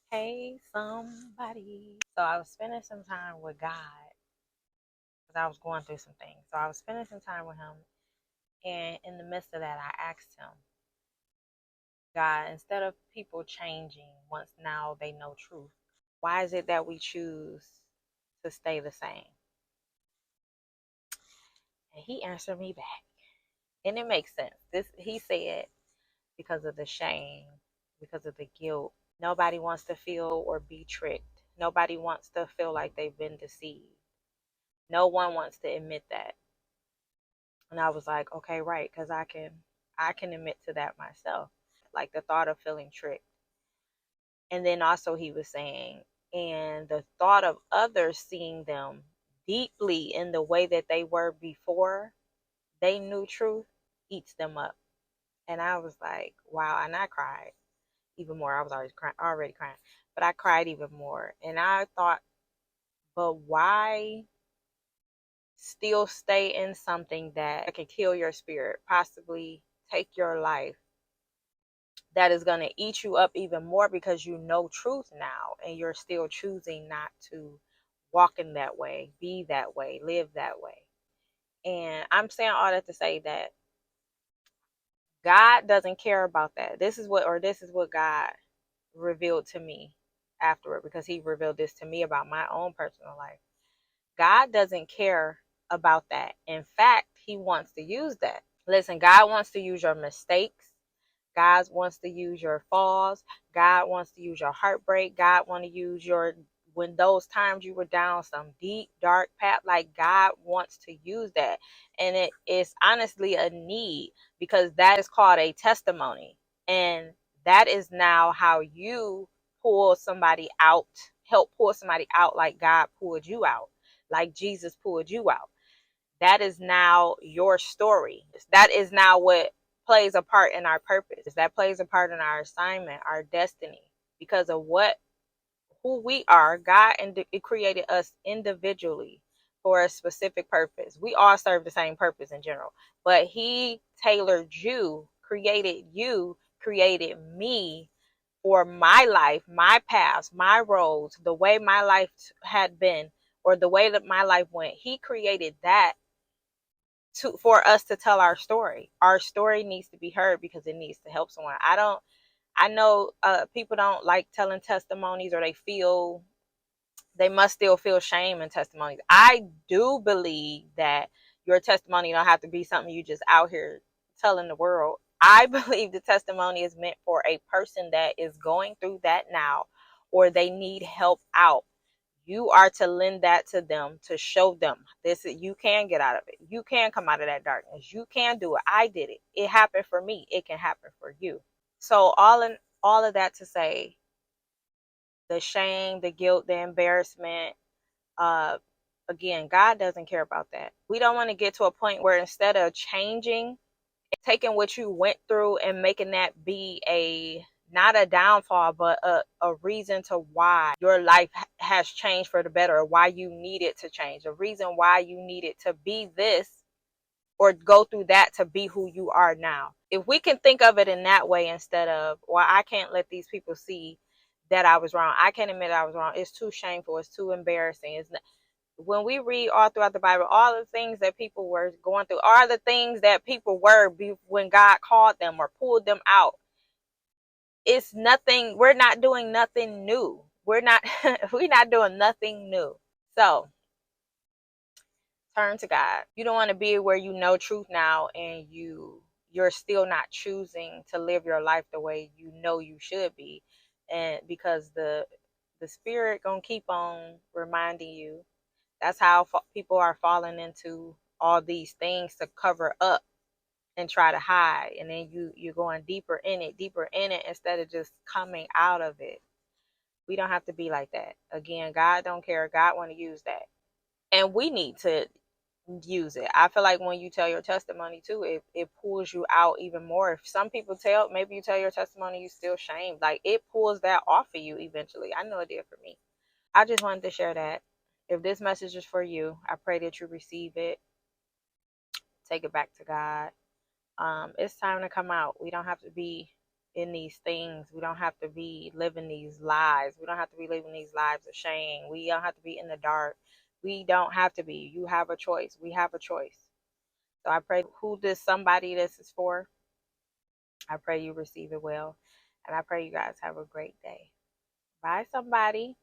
Hey, somebody. So I was spending some time with God because I was going through some things. So I was spending some time with Him. And in the midst of that, I asked Him, God, instead of people changing once now they know truth, why is it that we choose to stay the same? And He answered me back. And it makes sense. He said, because of the shame, because of the guilt. Nobody wants to feel or be tricked. Nobody wants to feel like they've been deceived. No one wants to admit that. And I was like, okay, right, because I can admit to that myself. Like the thought of feeling tricked. And then also he was saying, and the thought of others seeing them deeply in the way that they were before they knew truth eats them up. And I was like, wow. And I cried even more. I was already crying, but I cried even more. And I thought, but why still stay in something that can kill your spirit, possibly take your life, that is going to eat you up even more because you know truth now and you're still choosing not to walk in that way, be that way, live that way. And I'm saying all that to say that God doesn't care about that. This is what God revealed to me afterward, because He revealed this to me about my own personal life. God doesn't care about that. In fact, He wants to use that. Listen, God wants to use your mistakes. God wants to use your falls. God wants to use your heartbreak. God wants to use when those times you were down some deep, dark path. Like, God wants to use that. And it is honestly a need, because that is called a testimony. And that is now how you pull somebody out, help pull somebody out like God pulled you out, like Jesus pulled you out. That is now your story. That is now what plays a part in our purpose. That plays a part in our assignment, our destiny, because of who we are. God it created us individually for a specific purpose. We all serve the same purpose in general, but He tailored you, created me for my life, my paths, my roads, the way my life had been, or the way that my life went. He created that for us to tell our story. Our story needs to be heard because it needs to help someone. I know people don't like telling testimonies, or they must still feel shame in testimonies. I do believe that your testimony don't have to be something you just out here telling the world. I believe the testimony is meant for a person that is going through that now, or they need help out. You are to lend that to them, to show them you can get out of it. You can come out of that darkness. You can do it. I did it. It happened for me. It can happen for you. So all of that to say, the shame, the guilt, the embarrassment, uh again, God doesn't care about that. We don't want to get to a point where instead of changing, taking what you went through and making that be not a downfall, but a reason to why your life has changed for the better, or why you need it to change, a reason why you need it to be this or go through that to be who you are now. If we can think of it in that way, instead of, well, I can't let these people see that I was wrong, I can't admit I was wrong, it's too shameful, it's too embarrassing. When we read all throughout the Bible, all the things that people were going through are the things that people were when God called them or pulled them out. It's nothing. We're not doing nothing new. We're not doing nothing new. So turn to God. You don't want to be where you know truth now and you're still not choosing to live your life the way you know you should be, and because the spirit gonna keep on reminding you. That's how people are falling into all these things to cover up and try to hide, and then you're going deeper in it instead of just coming out of it. We don't have to be like that. Again, God don't care. God want to use that, and we need to use it. I feel like when you tell your testimony too, it pulls you out even more. If some people maybe you tell your testimony, you still shamed, like it pulls that off of you eventually. I know it did for me. I just wanted to share that. If this message is for you, I pray that you receive it, take it back to God. It's time to come out. We don't have to be in these things. We don't have to be living these lies. We don't have to be living these lives of shame. We don't have to be in the dark. We don't have to be. You have a choice. We have a choice. So I pray who this somebody this is for. I pray you receive it well. And I pray you guys have a great day. Bye, somebody.